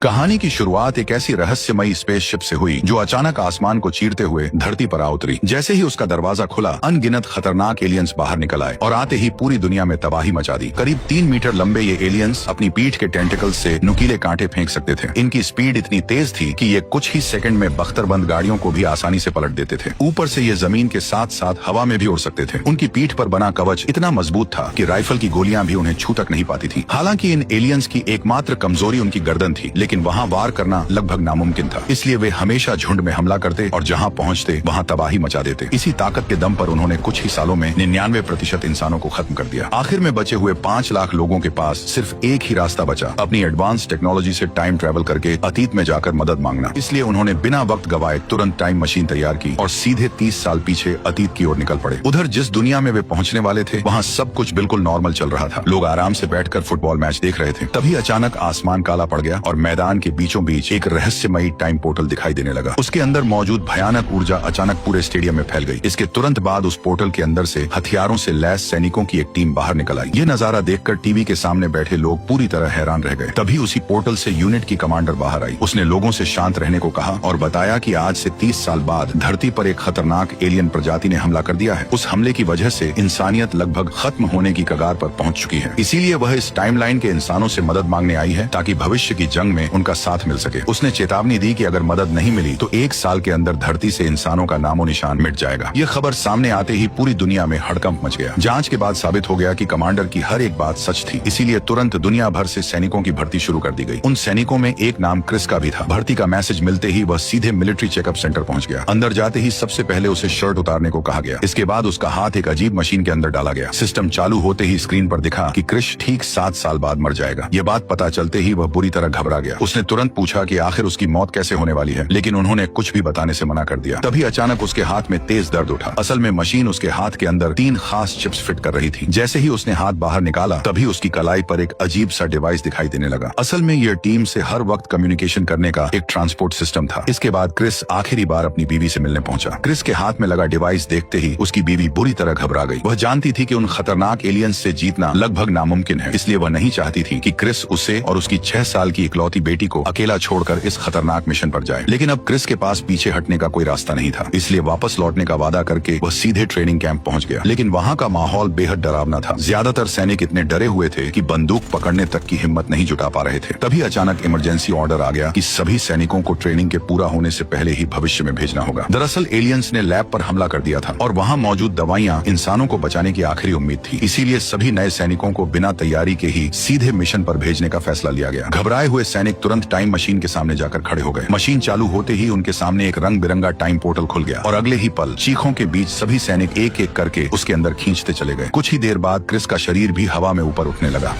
कहानी की शुरुआत एक ऐसी रहस्यमयी स्पेसशिप से हुई जो अचानक आसमान को चीरते हुए धरती पर आ उतरी। जैसे ही उसका दरवाजा खुला, अनगिनत खतरनाक एलियंस बाहर निकल आए और आते ही पूरी दुनिया में तबाही मचा दी। करीब 3 मीटर लंबे ये एलियंस अपनी पीठ के टेंटिकल्स से नुकीले कांटे फेंक सकते थे। इनकी स्पीड इतनी तेज थी कि ये कुछ ही सेकंड में बख्तरबंद गाड़ियों को भी आसानी से पलट देते थे। ऊपर से ये जमीन के साथ साथ हवा में भी उड़ सकते थे। उनकी पीठ पर बना कवच इतना मजबूत था कि राइफल की गोलियां भी उन्हें छू तक नहीं पाती थी। हालांकि इन एलियंस की एकमात्र कमजोरी उनकी गर्दन थी, लेकिन वहाँ वार करना लगभग नामुमकिन था। इसलिए वे हमेशा झुंड में हमला करते और जहां पहुंचते वहां तबाही मचा देते। इसी ताकत के दम पर उन्होंने कुछ ही सालों में 99% इंसानों को खत्म कर दिया। आखिर में बचे हुए 5 लाख लोगों के पास सिर्फ एक ही रास्ता बचा, अपनी एडवांस टेक्नोलॉजी से टाइम ट्रेवल करके अतीत में जाकर मदद मांगना। इसलिए उन्होंने बिना वक्त गवाए तुरंत टाइम मशीन तैयार की और सीधे 30 साल पीछे अतीत की ओर निकल पड़े। उधर जिस दुनिया में वे पहुंचने वाले थे वहाँ सब कुछ बिल्कुल नॉर्मल चल रहा था। लोग आराम से बैठकर फुटबॉल मैच देख रहे थे। तभी अचानक आसमान काला पड़ गया और मैदान के बीचों बीच एक रहस्यमयी टाइम पोर्टल दिखाई देने लगा। उसके अंदर मौजूद भयानक ऊर्जा अचानक पूरे स्टेडियम में फैल गई। इसके तुरंत बाद उस पोर्टल के अंदर से हथियारों से लैस सैनिकों की एक टीम बाहर निकल आई। ये नजारा देखकर टीवी के सामने बैठे लोग पूरी तरह हैरान रह गए। तभी उसी पोर्टल से यूनिट की कमांडर बाहर आई। उसने लोगों से शांत रहने को कहा और बताया कि आज से 30 साल बाद धरती पर एक खतरनाक एलियन प्रजाति ने हमला कर दिया है। उस हमले की वजह से इंसानियत लगभग खत्म होने की कगार पर पहुंच चुकी है। इसीलिए वह इस टाइमलाइन के इंसानों से मदद मांगने आई है ताकि भविष्य की जंग में उनका साथ मिल सके। उसने चेतावनी दी कि अगर मदद नहीं मिली तो 1 साल के अंदर धरती से इंसानों का नामो निशान मिट जाएगा। यह खबर सामने आते ही पूरी दुनिया में हड़कंप मच गया। जांच के बाद साबित हो गया कि कमांडर की हर एक बात सच थी। इसीलिए तुरंत दुनिया भर से सैनिकों की भर्ती शुरू कर दी गई। उन सैनिकों में एक नाम क्रिस का भी था। भर्ती का मैसेज मिलते ही वह सीधे मिलिट्री चेकअप सेंटर पहुंच गया। अंदर जाते ही सबसे पहले उसे शर्ट उतारने को कहा गया। इसके बाद उसका हाथ एक अजीब मशीन के अंदर डाला गया। सिस्टम चालू होते ही स्क्रीन पर दिखा कि क्रिस ठीक 7 साल बाद मर जाएगा। ये बात पता चलते ही वह बुरी तरह घबरा गया। उसने तुरंत पूछा कि आखिर उसकी मौत कैसे होने वाली है, लेकिन उन्होंने कुछ भी बताने से मना कर दिया। तभी अचानक उसके हाथ में तेज दर्द उठा। असल में मशीन उसके हाथ के अंदर 3 खास चिप्स फिट कर रही थी। जैसे ही उसने हाथ बाहर निकाला तभी उसकी कलाई पर एक अजीब सा डिवाइस दिखाई देने लगा। असल में यह टीम से हर वक्त कम्युनिकेशन करने का एक ट्रांसपोर्ट सिस्टम था। इसके बाद क्रिस आखिरी बार अपनी बीवी से मिलने पहुंचा। क्रिस के हाथ में लगा डिवाइस देखते ही उसकी बीवी बुरी तरह घबरा गई। वह जानती थी कि उन खतरनाक एलियंस से जीतना लगभग नामुमकिन है। इसलिए वह नहीं चाहती थी कि क्रिस उसे और उसकी 6 साल की इकलौती बेटी को अकेला छोड़कर इस खतरनाक मिशन पर जाए। लेकिन अब क्रिस के पास पीछे हटने का कोई रास्ता नहीं था। इसलिए वापस लौटने का वादा करके वह सीधे ट्रेनिंग कैंप पहुंच गया। लेकिन वहां का माहौल बेहद डरावना था। ज्यादातर सैनिक इतने डरे हुए थे कि बंदूक पकड़ने तक की हिम्मत नहीं जुटा पा रहे थे। तभी अचानक इमरजेंसी ऑर्डर आ गया कि सभी सैनिकों को ट्रेनिंग के पूरा होने से पहले ही भविष्य में भेजना होगा। दरअसल एलियंस ने लैब पर हमला कर दिया था और वहाँ मौजूद दवाइयाँ इंसानों को बचाने की आखिरी उम्मीद थी। इसीलिए सभी नए सैनिकों को बिना तैयारी के ही सीधे मिशन पर भेजने का फैसला लिया गया। घबराए हुए सैनिक तुरंत टाइम मशीन के सामने जाकर खड़े हो गए। मशीन चालू होते ही उनके सामने एक रंग बिरंगा टाइम पोर्टल खुल गया और अगले ही पल चीखों के बीच सभी सैनिक एक एक करके उसके अंदर खींचते चले गए। कुछ ही देर बाद क्रिस का शरीर भी हवा में ऊपर उठने लगा।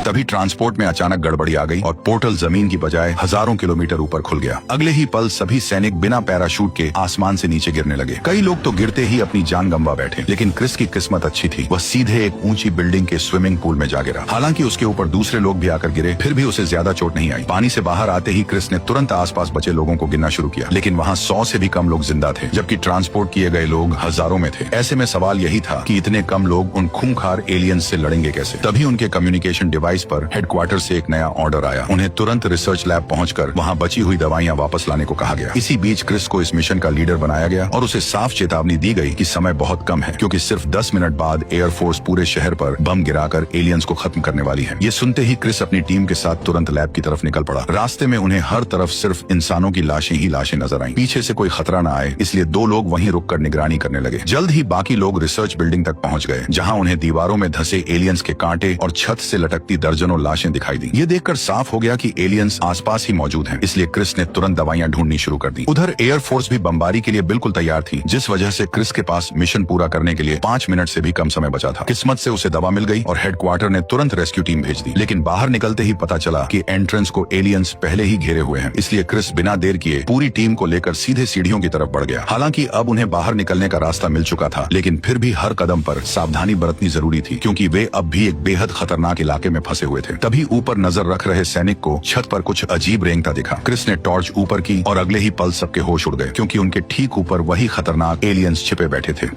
तभी ट्रांसपोर्ट में अचानक गड़बड़ी आ गई और पोर्टल जमीन की बजाय हजारों किलोमीटर ऊपर खुल गया। अगले ही पल सभी सैनिक बिना पैराशूट के आसमान से नीचे गिरने लगे। कई लोग तो गिरते ही अपनी जान गंवा बैठे, लेकिन क्रिस की किस्मत अच्छी थी। वह सीधे एक ऊंची बिल्डिंग के स्विमिंग पूल में जा गिरा। हालांकि उसके ऊपर दूसरे लोग भी आकर गिरे, फिर भी उसे ज्यादा चोट नहीं आई। पानी से बाहर आते ही क्रिस ने तुरंत आसपास बचे लोगों को गिनना शुरू किया, लेकिन वहाँ 100 से भी कम लोग जिंदा थे, जबकि ट्रांसपोर्ट किए गए लोग हजारों में थे। ऐसे में सवाल यही था कि इतने कम लोग उन खूंखार एलियंस से लड़ेंगे कैसे। तभी उनके कम्युनिकेशन डिवाइस पर हेडक्वार्टर से एक नया ऑर्डर आया। उन्हें तुरंत रिसर्च लैब पहुंचकर वहां बची हुई दवाइयां वापस लाने को कहा गया। इसी बीच क्रिस को इस मिशन का लीडर बनाया गया और उसे साफ चेतावनी दी गई कि समय बहुत कम है, क्योंकि सिर्फ 10 मिनट बाद एयरफोर्स पूरे शहर पर बम गिराकर एलियंस को खत्म करने वाली है। ये सुनते ही क्रिस अपनी टीम के साथ तुरंत लैब की तरफ निकल पड़ा। रास्ते में उन्हें हर तरफ सिर्फ इंसानों की लाशें ही लाशें नजर आईं। पीछे से कोई खतरा न आए इसलिए 2 लोग वहीं रुककर निगरानी करने लगे। जल्द ही बाकी लोग रिसर्च बिल्डिंग तक पहुंच गए, जहां उन्हें दीवारों में धंसे एलियंस के कांटे और छत से लटकती दर्जनों लाशें दिखाई दी। ये देखकर साफ हो गया कि एलियंस आसपास ही मौजूद हैं। इसलिए क्रिस ने तुरंत दवाइयां ढूंढनी शुरू कर दी। उधर एयरफोर्स भी बमबारी के लिए बिल्कुल तैयार थी, जिस वजह से क्रिस के पास मिशन पूरा करने के लिए 5 मिनट से भी कम समय बचा था। किस्मत से उसे दवा मिल गई और हेडक्वार्टर ने तुरंत रेस्क्यू टीम भेज दी। लेकिन बाहर निकलते ही पता चला कि एंट्रेंस को एलियंस पहले ही घेरे हुए हैं। इसलिए क्रिस बिना देर किए पूरी टीम को लेकर सीधे सीढ़ियों की तरफ बढ़ गया। हालांकि अब उन्हें बाहर निकलने का रास्ता मिल चुका था, लेकिन फिर भी हर कदम पर सावधानी बरतनी जरूरी थी, क्योंकि वे अब भी एक बेहद खतरनाक इलाके में फंसे हुए थे। तभी ऊपर नजर रख रहे सैनिक को छत पर कुछ अजीब रेंगता दिखा। क्रिस ने टॉर्च ऊपर की और अगले ही पल सबके होश उड़ गए, क्योंकि उनके ठीक ऊपर वही खतरनाक एलियंस छिपे बैठे थे।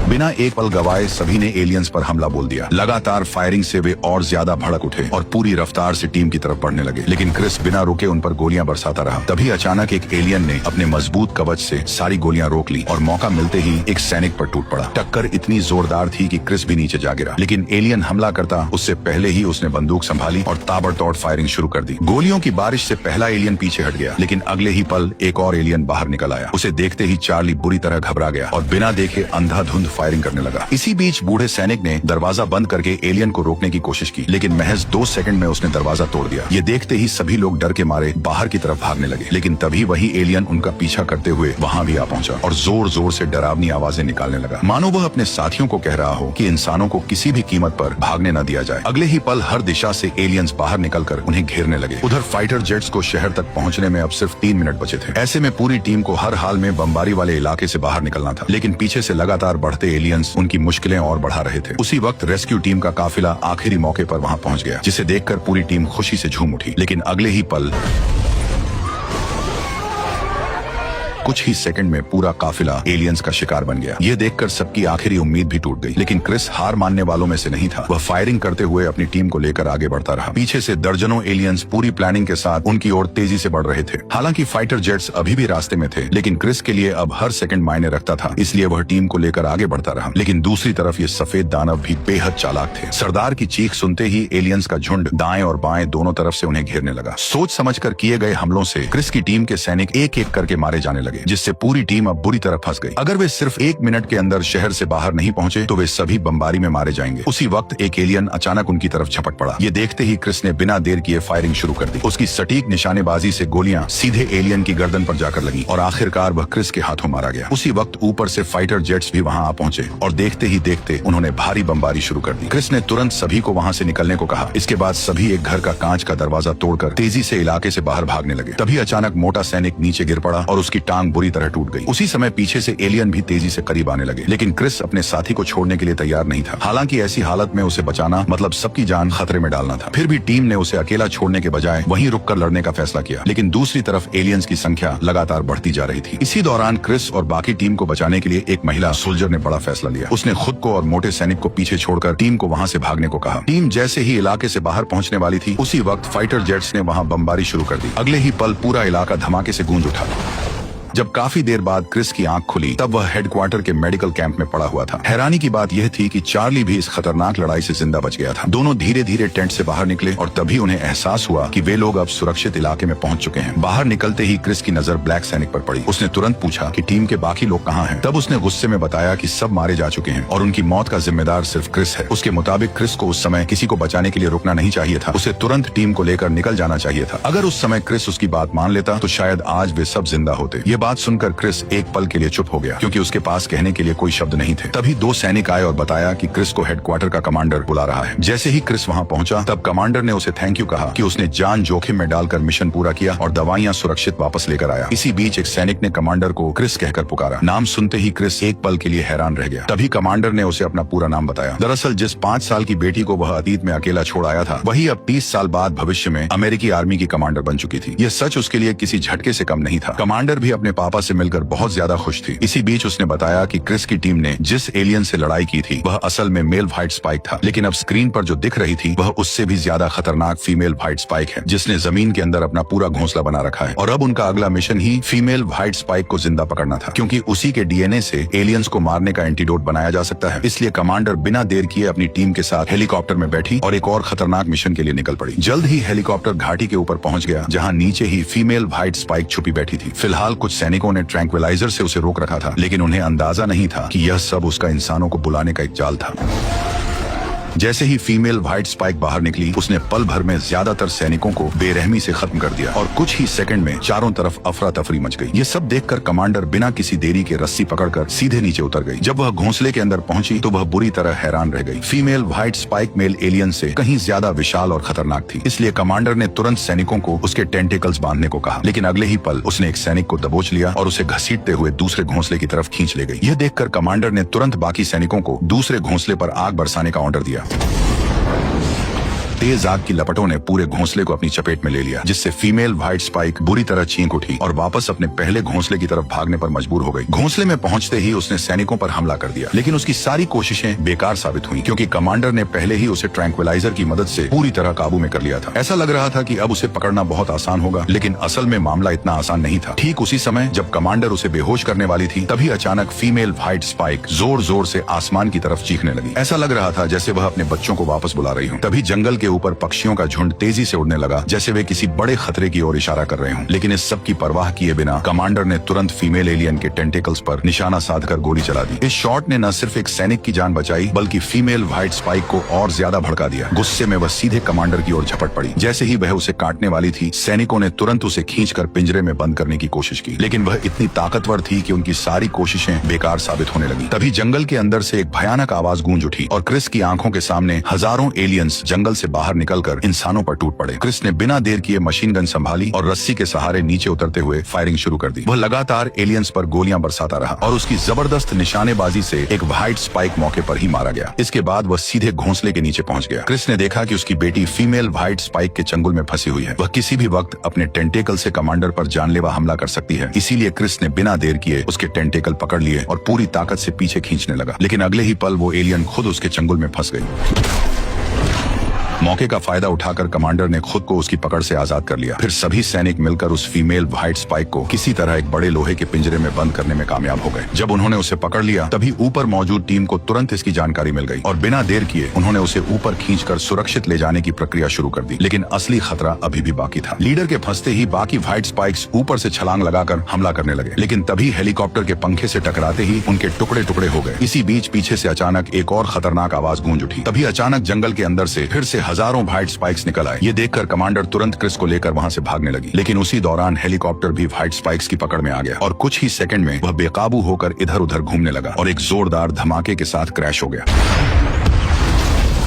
बिना एक पल गवाए सभी ने एलियंस पर हमला बोल दिया। लगातार फायरिंग से वे और ज्यादा भड़क उठे और पूरी रफ्तार से टीम की तरफ बढ़ने लगे, लेकिन क्रिस बिना रुके उन पर गोलियां बरसाता रहा। तभी अचानक एक एलियन ने अपने मजबूत कवच से सारी गोलियां रोक ली और मौका मिलते ही एक सैनिक पर टूट पड़ा। टक्कर इतनी जोरदार थी कि क्रिस भी नीचे जा गिरा, लेकिन एलियन हमला करता उससे पहले ही उसने बंदूक संभाली और ताबड़तोड़ फायरिंग शुरू कर दी। गोलियों की बारिश से पहला एलियन पीछे हट गया, लेकिन अगले ही पल एक और एलियन बाहर निकल आया। उसे देखते ही चार्ली बुरी तरह घबरा गया और बिना देखे अंधाधुंध फायरिंग करने लगा। इसी बीच बूढ़े सैनिक ने दरवाजा बंद करके एलियन को रोकने की कोशिश की, लेकिन महज 2 सेकंड में उसने दरवाजा तोड़ दिया। ये देखते ही सभी लोग डर के मारे बाहर की तरफ भागने लगे, लेकिन तभी वही एलियन उनका पीछा करते हुए वहां भी आ पहुंचा और जोर जोर से डरावनी आवाजें निकालने लगा, मानो वह अपने साथियों को कह रहा हो कि इंसानों को किसी भी कीमत पर भागने न दिया जाए। अगले ही पल हर दिशा से एलियंस बाहर निकलकर उन्हें घेरने लगे। उधर फाइटर जेट्स को शहर तक पहुंचने में अब सिर्फ 3 मिनट बचे थे। ऐसे में पूरी टीम को हर हाल में बमबारी वाले इलाके से बाहर निकलना था, लेकिन पीछे से लगातार बढ़ते एलियंस उनकी मुश्किलें और बढ़ा रहे थे। उसी वक्त रेस्क्यू टीम का काफिला आखिरी मौके पर वहां पहुंच गया, जिसे देखकर पूरी टीम खुशी से झूम उठी। लेकिन अगले ही पल कुछ ही सेकंड में पूरा काफिला एलियंस का शिकार बन गया। ये देखकर सबकी आखिरी उम्मीद भी टूट गई, लेकिन क्रिस हार मानने वालों में से नहीं था। वह फायरिंग करते हुए अपनी टीम को लेकर आगे बढ़ता रहा। पीछे से दर्जनों एलियंस पूरी प्लानिंग के साथ उनकी ओर तेजी से बढ़ रहे थे। हालांकि फाइटर जेट्स अभी भी रास्ते में थे, लेकिन क्रिस के लिए अब हर सेकंड मायने रखता था, इसलिए वह टीम को लेकर आगे बढ़ता रहा। लेकिन दूसरी तरफ ये सफेद दानव भी बेहद चालाक थे। सरदार की चीख सुनते ही एलियंस का झुंड दाएं और बाएं दोनों तरफ से उन्हें घेरने लगा। सोच समझकर किए गए हमलों से क्रिस की टीम के सैनिक एक एक करके मारे जाने लगे, जिससे पूरी टीम अब बुरी तरह फंस गई। अगर वे सिर्फ 1 मिनट के अंदर शहर से बाहर नहीं पहुंचे तो वे सभी बमबारी में मारे जाएंगे। उसी वक्त एक एलियन अचानक उनकी तरफ झपट पड़ा। ये देखते ही क्रिस ने बिना देर किए फायरिंग शुरू कर दी। उसकी सटीक निशानेबाजी से गोलियां सीधे एलियन की गर्दन पर जाकर लगी और आखिरकार वह क्रिस के हाथों मारा गया। उसी वक्त ऊपर से फाइटर जेट्स भी वहां आ पहुंचे और देखते ही देखते उन्होंने भारी बमबारी शुरू कर दी। क्रिस ने तुरंत सभी को वहां से निकलने को कहा। इसके बाद सभी एक घर का कांच का दरवाजा तोड़कर तेजी से इलाके से बाहर भागने लगे। तभी अचानक मोटा सैनिक नीचे गिर पड़ा और उसकी टांग बुरी तरह टूट गई। उसी समय पीछे से एलियन भी तेजी से करीब आने लगे, लेकिन क्रिस अपने साथी को छोड़ने के लिए तैयार नहीं था। हालांकि ऐसी हालत में उसे बचाना मतलब सबकी जान खतरे में डालना था। फिर भी टीम ने उसे अकेला छोड़ने के बजाय वहीं रुककर लड़ने का फैसला किया। लेकिन दूसरी तरफ एलियंस की संख्या लगातार बढ़ती जा रही थी। इसी दौरान क्रिस और बाकी टीम को बचाने के लिए एक महिला सोल्जर ने बड़ा फैसला लिया। उसने खुद को और मोटे सैनिक को पीछे छोड़कर टीम को वहां से भागने को कहा। टीम जैसे ही इलाके से बाहर पहुंचने वाली थी, उसी वक्त फाइटर जेट्स ने वहां बमबारी शुरू कर दी। अगले ही पल पूरा इलाका धमाके से गूंज उठा। जब काफी देर बाद क्रिस की आंख खुली तब वह हेडक्वार्टर के मेडिकल कैंप में पड़ा हुआ था। हैरानी की बात यह थी कि चार्ली भी इस खतरनाक लड़ाई से जिंदा बच गया था। दोनों धीरे धीरे टेंट से बाहर निकले और तभी उन्हें एहसास हुआ कि वे लोग अब सुरक्षित इलाके में पहुंच चुके हैं। बाहर निकलते ही क्रिस की नजर ब्लैक सैनिक पर पड़ी। उसने तुरंत पूछा कि टीम के बाकी लोग कहाँ हैं। तब उसने गुस्से में बताया कि सब मारे जा चुके हैं और उनकी मौत का जिम्मेदार सिर्फ क्रिस है। उसके मुताबिक क्रिस को उस समय किसी को बचाने के लिए रुकना नहीं चाहिए था। उसे तुरंत टीम को लेकर निकल जाना चाहिए था। अगर उस समय क्रिस उसकी बात मान लेता तो शायद आज वे सब जिंदा होते। ये बात सुनकर क्रिस एक पल के लिए चुप हो गया, क्योंकि उसके पास कहने के लिए कोई शब्द नहीं थे। तभी 2 सैनिक आए और बताया कि क्रिस को हेडक्वार्टर का कमांडर बुला रहा है। जैसे ही क्रिस वहां पहुंचा तब कमांडर ने उसे थैंक यू कहा कि उसने जान जोखिम में डालकर मिशन पूरा किया और दवाइयां सुरक्षित वापस लेकर आया। इसी बीच एक सैनिक ने कमांडर को क्रिस कहकर पुकारा। नाम सुनते ही क्रिस एक पल के लिए हैरान रह गया। तभी कमांडर ने उसे अपना पूरा नाम बताया। दरअसल जिस 5 साल की बेटी को वह अतीत में अकेला छोड़ आया था, वही अब 30 साल बाद भविष्य में अमेरिकी आर्मी की कमांडर बन चुकी थी। यह सच उसके लिए किसी झटके से कम नहीं था। कमांडर भी अपने पापा से मिलकर बहुत ज्यादा खुश थी। इसी बीच उसने बताया कि क्रिस की टीम ने जिस एलियन से लड़ाई की थी वह असल में मेल व्हाइट स्पाइक था, लेकिन अब स्क्रीन पर जो दिख रही थी वह उससे भी ज्यादा खतरनाक फीमेल व्हाइट स्पाइक है, जिसने जमीन के अंदर अपना पूरा घोंसला बना रखा है। और अब उनका अगला मिशन ही फीमेल व्हाइट स्पाइक को जिंदा पकड़ना था, क्योंकि उसी के डीएनए से एलियंस को मारने का एंटीडोट बनाया जा सकता है। इसलिए कमांडर बिना देर किए अपनी टीम के साथ हेलीकॉप्टर में बैठी और एक और खतरनाक मिशन के लिए निकल पड़ी। जल्द ही हेलीकॉप्टर घाटी के ऊपर पहुंच गया, जहां नीचे ही फीमेल व्हाइट स्पाइक छुपी बैठी थी। फिलहाल कुछ सैनिकों ने ट्रैंक्विलाइजर से उसे रोक रखा था, लेकिन उन्हें अंदाजा नहीं था कि यह सब उसका इंसानों को बुलाने का एक जाल था। जैसे ही फीमेल व्हाइट स्पाइक बाहर निकली, उसने पल भर में ज्यादातर सैनिकों को बेरहमी से खत्म कर दिया और कुछ ही सेकंड में चारों तरफ अफरा तफरी मच गई। ये सब देखकर कमांडर बिना किसी देरी के रस्सी पकड़कर सीधे नीचे उतर गई। जब वह घोंसले के अंदर पहुंची तो वह बुरी तरह हैरान रह गई। Female white spike male alien से कहीं ज्यादा विशाल और खतरनाक थी, इसलिए कमांडर ने तुरंत सैनिकों को उसके टेंटिकल्स बांधने को कहा। लेकिन अगले ही पल उसने एक सैनिक को दबोच लिया और उसे घसीटते हुए दूसरे घोंसले की तरफ खींच ले गई। यह देखकर कमांडर ने तुरंत बाकी सैनिकों को दूसरे घोंसले पर आग बरसाने का ऑर्डर दिया। तेज आग की लपटों ने पूरे घोंसले को अपनी चपेट में ले लिया, जिससे फीमेल व्हाइट स्पाइक बुरी तरह चीख उठी और वापस अपने पहले घोंसले की तरफ भागने पर मजबूर हो गई। घोंसले में पहुंचते ही उसने सैनिकों पर हमला कर दिया, लेकिन उसकी सारी कोशिशें बेकार साबित हुई क्योंकि कमांडर ने पहले ही उसे ट्रैंक्विलाइजर की मदद से पूरी तरह काबू में कर लिया था। ऐसा लग रहा था कि अब उसे पकड़ना बहुत आसान होगा, लेकिन असल में मामला इतना आसान नहीं था। ठीक उसी समय जब कमांडर उसे बेहोश करने वाली थी, तभी अचानक फीमेल व्हाइट स्पाइक जोर जोर से आसमान की तरफ चीखने लगी। ऐसा लग रहा था जैसे वह अपने बच्चों को वापस बुला रही हो। तभी जंगल के ऊपर पक्षियों का झुंड तेजी से उड़ने लगा, जैसे वे किसी बड़े खतरे की ओर इशारा कर रहे हों। लेकिन इस सब की परवाह किए बिना कमांडर ने तुरंत फीमेल एलियन के टेंटेकल्स पर निशाना साधकर गोली चला दी। इस शॉट ने न सिर्फ एक सैनिक की जान बचाई, बल्कि फीमेल व्हाइट स्पाइक को और ज्यादा भड़का दिया। गुस्से में वह सीधे कमांडर की ओर झपट पड़ी। जैसे ही वह उसे काटने वाली थी, सैनिकों ने तुरंत उसे खींचकर पिंजरे में बंद करने की कोशिश की, लेकिन वह इतनी ताकतवर थी कि उनकी सारी कोशिशें बेकार साबित होने लगी। तभी जंगल के अंदर से एक भयानक आवाज गूंज उठी और क्रिस की आंखों के सामने हजारों एलियंस जंगल से बाहर निकलकर इंसानों पर टूट पड़े। क्रिस ने बिना देर किए मशीन गन संभाली और रस्सी के सहारे नीचे उतरते हुए फायरिंग शुरू कर दी। वह लगातार एलियंस पर गोलियां बरसाता रहा और उसकी जबरदस्त निशानेबाजी से एक व्हाइट स्पाइक मौके पर ही मारा गया। इसके बाद वह सीधे घोंसले के नीचे पहुंच गया। क्रिस ने देखा कि उसकी बेटी फीमेल व्हाइट स्पाइक के चंगुल में फंसी हुई है। वह किसी भी वक्त अपने टेंटेकल से कमांडर पर जानलेवा हमला कर सकती है। इसीलिए क्रिस ने बिना देर किए उसके टेंटेकल पकड़ लिए और पूरी ताकत से पीछे खींचने लगा, लेकिन अगले ही पल वो एलियन खुद उसके चंगुल में फंस गई। मौके का फायदा उठाकर कमांडर ने खुद को उसकी पकड़ से आजाद कर लिया। फिर सभी सैनिक मिलकर उस फीमेल व्हाइट स्पाइक को किसी तरह एक बड़े लोहे के पिंजरे में बंद करने में कामयाब हो गए। जब उन्होंने उसे पकड़ लिया, तभी ऊपर मौजूद टीम को तुरंत इसकी जानकारी मिल गई और बिना देर किए उन्होंने उसे ऊपर खींचकर सुरक्षित ले जाने की प्रक्रिया शुरू कर दी। लेकिन असली खतरा अभी भी बाकी था। लीडर के फंसते ही बाकी व्हाइट स्पाइक्स ऊपर से छलांग लगाकर हमला करने लगे, लेकिन तभी हेलीकॉप्टर के पंखे से टकराते ही उनके टुकड़े टुकड़े हो गए। इसी बीच पीछे से अचानक एक और खतरनाक आवाज गूंज उठी। तभी अचानक जंगल के अंदर से फिर से हजारों व्हाइट स्पाइक्स निकल आए। ये देखकर कमांडर तुरंत क्रिस को लेकर वहां से भागने लगी, लेकिन उसी दौरान हेलीकॉप्टर भी व्हाइट स्पाइक्स की पकड़ में आ गया और कुछ ही सेकंड में वह बेकाबू होकर इधर उधर घूमने लगा और एक जोरदार धमाके के साथ क्रैश हो गया।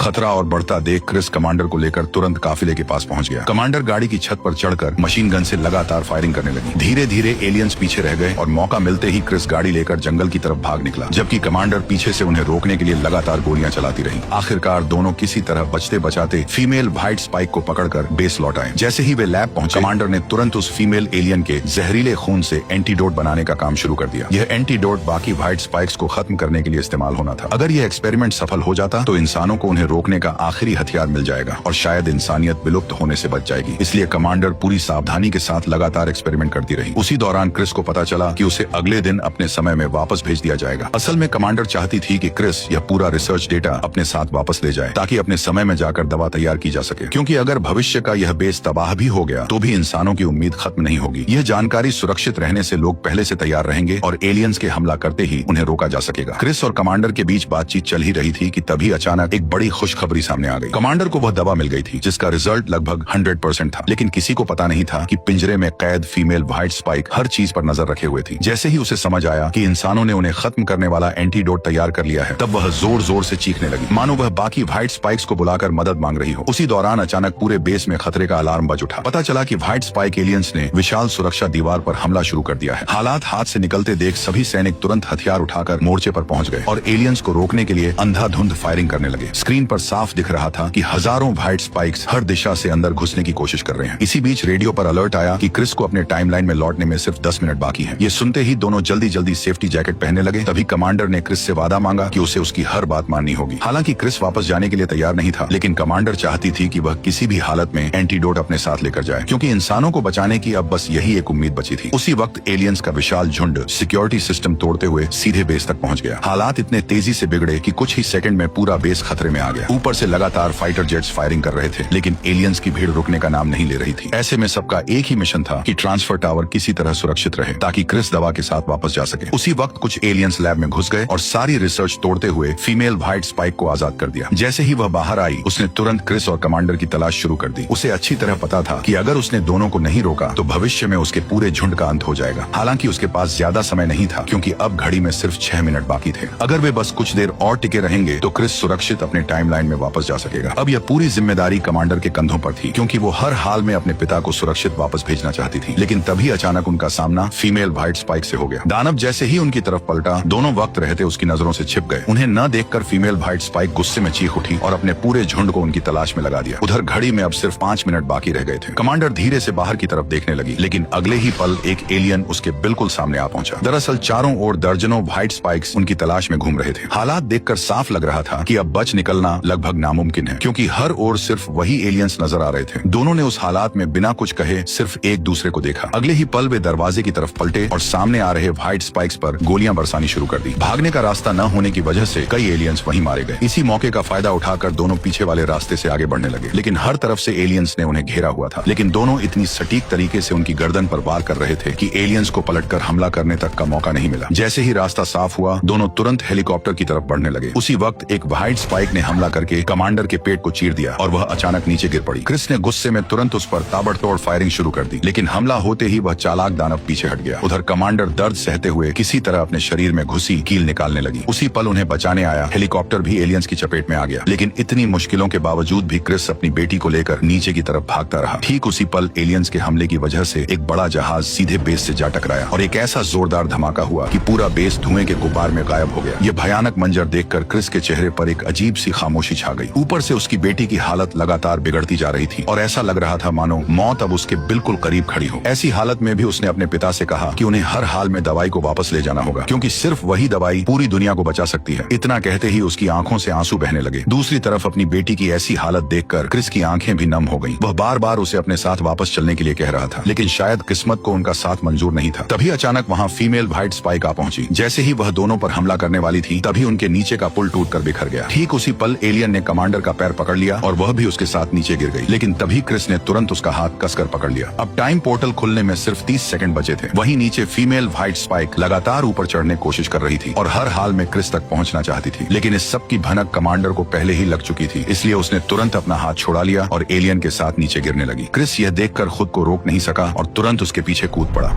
खतरा और बढ़ता देख क्रिस कमांडर को लेकर तुरंत काफिले के पास पहुंच गया। कमांडर गाड़ी की छत पर चढ़कर मशीन गन से लगातार फायरिंग करने लगी। धीरे धीरे एलियंस पीछे रह गए और मौका मिलते ही क्रिस गाड़ी लेकर जंगल की तरफ भाग निकला, जबकि कमांडर पीछे से उन्हें रोकने के लिए लगातार गोलियां चलाती रही। आखिरकार दोनों किसी तरह बचते बचाते फीमेल व्हाइट स्पाइक को पकड़कर बेस लौट आए। जैसे ही वे लैब पहुंचे, कमांडर ने तुरंत उस फीमेल एलियन के जहरीले खून से एंटीडोट बनाने का काम शुरू कर दिया। यह एंटीडोट बाकी व्हाइट स्पाइक्स को खत्म करने के लिए इस्तेमाल होना था। अगर यह एक्सपेरिमेंट सफल हो जाता तो इंसानों को उन्हें रोकने का आखिरी हथियार मिल जाएगा और शायद इंसानियत विलुप्त होने से बच जाएगी। इसलिए कमांडर पूरी सावधानी के साथ लगातार एक्सपेरिमेंट करती रही। उसी दौरान क्रिस को पता चला कि उसे अगले दिन अपने समय में वापस भेज दिया जाएगा। असल में कमांडर चाहती थी कि क्रिस यह पूरा रिसर्च डेटा अपने साथ वापस ले जाए, ताकि अपने समय में जाकर दवा तैयार की जा सके, क्योंकि अगर भविष्य का यह बेस तबाह भी हो गया तो भी इंसानों की उम्मीद खत्म नहीं होगी। यह जानकारी सुरक्षित रहने से लोग पहले से तैयार रहेंगे और एलियंस के हमला करते ही उन्हें रोका जा सकेगा। क्रिस और कमांडर के बीच बातचीत चल ही रही थी कि तभी अचानक एक बड़ी खुशखबरी सामने आ गई। कमांडर को वह दवा मिल गई थी जिसका रिजल्ट लगभग 100% था, लेकिन किसी को पता नहीं था कि पिंजरे में कैद फीमेल व्हाइट स्पाइक हर चीज पर नजर रखे हुए थी। जैसे ही उसे समझ आया कि इंसानों ने उन्हें खत्म करने वाला एंटीडोट तैयार कर लिया है, तब वह जोर जोर से चीखने लगी, मानो वह बाकी व्हाइट स्पाइक्स को बुलाकर मदद मांग रही हो। उसी दौरान अचानक पूरे बेस में खतरे का अलार्म बज उठा। पता चला कि व्हाइट स्पाइक एलियंस ने विशाल सुरक्षा दीवार पर हमला शुरू कर दिया है। हालात हाथ से निकलते देख सभी सैनिक तुरंत हथियार उठाकर मोर्चे पर पहुंच गए और एलियंस को रोकने के लिए अंधाधुंध फायरिंग करने लगे। स्क्रीन पर साफ दिख रहा था कि हजारों व्हाइट स्पाइक्स हर दिशा से अंदर घुसने की कोशिश कर रहे हैं। इसी बीच रेडियो पर अलर्ट आया कि क्रिस को अपने टाइमलाइन में लौटने में सिर्फ 10 मिनट बाकी हैं। ये सुनते ही दोनों जल्दी जल्दी सेफ्टी जैकेट पहनने लगे। तभी कमांडर ने क्रिस से वादा मांगा कि उसे उसकी हर बात माननी होगी। हालांकि क्रिस वापस जाने के लिए तैयार नहीं था, लेकिन कमांडर चाहती थी कि वह किसी भी हालत में एंटीडोट अपने साथ लेकर जाए, क्योंकि इंसानों को बचाने की अब बस यही एक उम्मीद बची थी। उसी वक्त एलियंस का विशाल झुंड सिक्योरिटी सिस्टम तोड़ते हुए सीधे बेस तक पहुंच गया। हालात इतने तेजी से बिगड़े कि कुछ ही सेकंड में पूरा बेस खतरे में आ गया। ऊपर से लगातार फाइटर जेट्स फायरिंग कर रहे थे, लेकिन एलियंस की भीड़ रुकने का नाम नहीं ले रही थी। ऐसे में सबका एक ही मिशन था कि ट्रांसफर टावर किसी तरह सुरक्षित रहे, ताकि क्रिस दवा के साथ वापस जा सके। उसी वक्त कुछ एलियंस लैब में घुस गए और सारी रिसर्च तोड़ते हुए फीमेल व्हाइट स्पाइक को आजाद कर दिया। जैसे ही वह बाहर आई, उसने तुरंत क्रिस और कमांडर की तलाश शुरू कर दी। उसे अच्छी तरह पता था कि अगर उसने दोनों को नहीं रोका तो भविष्य में उसके पूरे झुंड का अंत हो जाएगा। हालांकि उसके पास ज्यादा समय नहीं था, क्योंकि अब घड़ी में सिर्फ 6 मिनट बाकी थे। अगर वे बस कुछ देर और टिके रहेंगे तो क्रिस सुरक्षित अपने टाइम टाइमलाइन में वापस जा सकेगा। अब यह पूरी जिम्मेदारी कमांडर के कंधों पर थी, क्योंकि वो हर हाल में अपने पिता को सुरक्षित वापस भेजना चाहती थी। लेकिन तभी अचानक उनका सामना फीमेल व्हाइट स्पाइक से हो गया। दानव जैसे ही उनकी तरफ पलटा, दोनों वक्त रहते उसकी नजरों से छिप गए। उन्हें न देखकर फीमेल व्हाइट स्पाइक गुस्से में चीख उठी और अपने पूरे झुंड को उनकी तलाश में लगा दिया। उधर घड़ी में अब सिर्फ 5 मिनट बाकी रह गए थे। कमांडर धीरे से बाहर की तरफ देखने लगी, लेकिन अगले ही पल एक एलियन उसके बिल्कुल सामने आ पहुंचा। दरअसल चारों ओर दर्जनों व्हाइट स्पाइक्स उनकी तलाश में घूम रहे थे। हालात देखकर साफ लग रहा था कि अब बच निकलना लगभग नामुमकिन है, क्योंकि हर ओर सिर्फ वही एलियंस नजर आ रहे थे। दोनों ने उस हालात में बिना कुछ कहे सिर्फ एक दूसरे को देखा। अगले ही पल वे दरवाजे की तरफ पलटे और सामने आ रहे व्हाइट स्पाइक्स पर गोलियां बरसानी शुरू कर दी। भागने का रास्ता न होने की वजह से कई एलियंस वहीं मारे गए। इसी मौके का फायदा उठाकर दोनों पीछे वाले रास्ते से आगे बढ़ने लगे, लेकिन हर तरफ से एलियंस ने उन्हें घेरा हुआ था। लेकिन दोनों इतनी सटीक तरीके से उनकी गर्दन पर वार कर रहे थे कि एलियंस को पलटकर हमला करने तक का मौका नहीं मिला। जैसे ही रास्ता साफ हुआ, दोनों तुरंत हेलीकॉप्टर की तरफ बढ़ने लगे। उसी वक्त एक व्हाइट स्पाइक ने हमला करके कमांडर के पेट को चीर दिया और वह अचानक नीचे गिर पड़ी। क्रिस ने गुस्से में तुरंत उस पर ताबड़तोड़ फायरिंग शुरू कर दी, लेकिन हमला होते ही वह चालाक दानव पीछे हट गया। उधर कमांडर दर्द सहते हुए किसी तरह अपने शरीर में घुसी कील निकालने लगी। उसी पल उन्हें बचाने आया हेलीकॉप्टर भी एलियंस की चपेट में आ गया। लेकिन इतनी मुश्किलों के बावजूद भी क्रिस अपनी बेटी को लेकर नीचे की तरफ भागता रहा। ठीक उसी पल एलियंस के हमले की वजह से एक बड़ा जहाज सीधे बेस से जा टकराया और एक ऐसा जोरदार धमाका हुआ कि पूरा बेस धुएं के गुब्बार में गायब हो गया। ये भयानक मंजर देखकर क्रिस के चेहरे पर एक अजीब सी खामोशी छा गई। ऊपर से उसकी बेटी की हालत लगातार बिगड़ती जा रही थी और ऐसा लग रहा था मानो मौत अब उसके बिल्कुल करीब खड़ी हो। ऐसी हालत में भी उसने अपने पिता से कहा कि उन्हें हर हाल में दवाई को वापस ले जाना होगा, क्योंकि सिर्फ वही दवाई पूरी दुनिया को बचा सकती है। इतना कहते ही उसकी आंखों से आंसू बहने लगे। दूसरी तरफ अपनी बेटी की ऐसी हालत देखकर क्रिस की आंखें भी नम हो गईं। वह बार बार उसे अपने साथ वापस चलने के लिए कह रहा था, लेकिन शायद किस्मत को उनका साथ मंजूर नहीं था। तभी अचानक वहाँ फीमेल व्हाइट स्पाइक आ पहुंची। जैसे ही वह दोनों पर हमला करने वाली थी, तभी उनके नीचे का पुल टूटकर बिखर गया। ठीक उसी पल एलियन ने कमांडर का पैर पकड़ लिया और वह भी उसके साथ नीचे गिर गई। लेकिन तभी क्रिस ने तुरंत उसका हाथ कसकर पकड़ लिया। अब टाइम पोर्टल खुलने में सिर्फ 30 सेकंड बचे थे। वहीं नीचे फीमेल व्हाइट स्पाइक लगातार ऊपर चढ़ने की कोशिश कर रही थी और हर हाल में क्रिस तक पहुंचना चाहती थी। लेकिन इस सब की भनक कमांडर को पहले ही लग चुकी थी, इसलिए उसने तुरंत अपना हाथ छोड़ा लिया और एलियन के साथ नीचे गिरने लगी। क्रिस यह देखकर खुद को रोक नहीं सका और तुरंत उसके पीछे कूद पड़ा।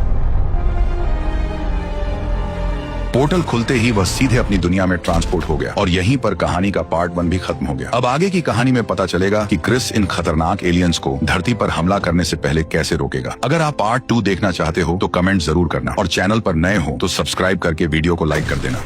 पोर्टल खुलते ही वह सीधे अपनी दुनिया में ट्रांसपोर्ट हो गया और यहीं पर कहानी का पार्ट 1 भी खत्म हो गया। अब आगे की कहानी में पता चलेगा कि क्रिस इन खतरनाक एलियंस को धरती पर हमला करने से पहले कैसे रोकेगा। अगर आप पार्ट 2 देखना चाहते हो तो कमेंट जरूर करना और चैनल पर नए हो तो सब्सक्राइब करके वीडियो को लाइक कर देना।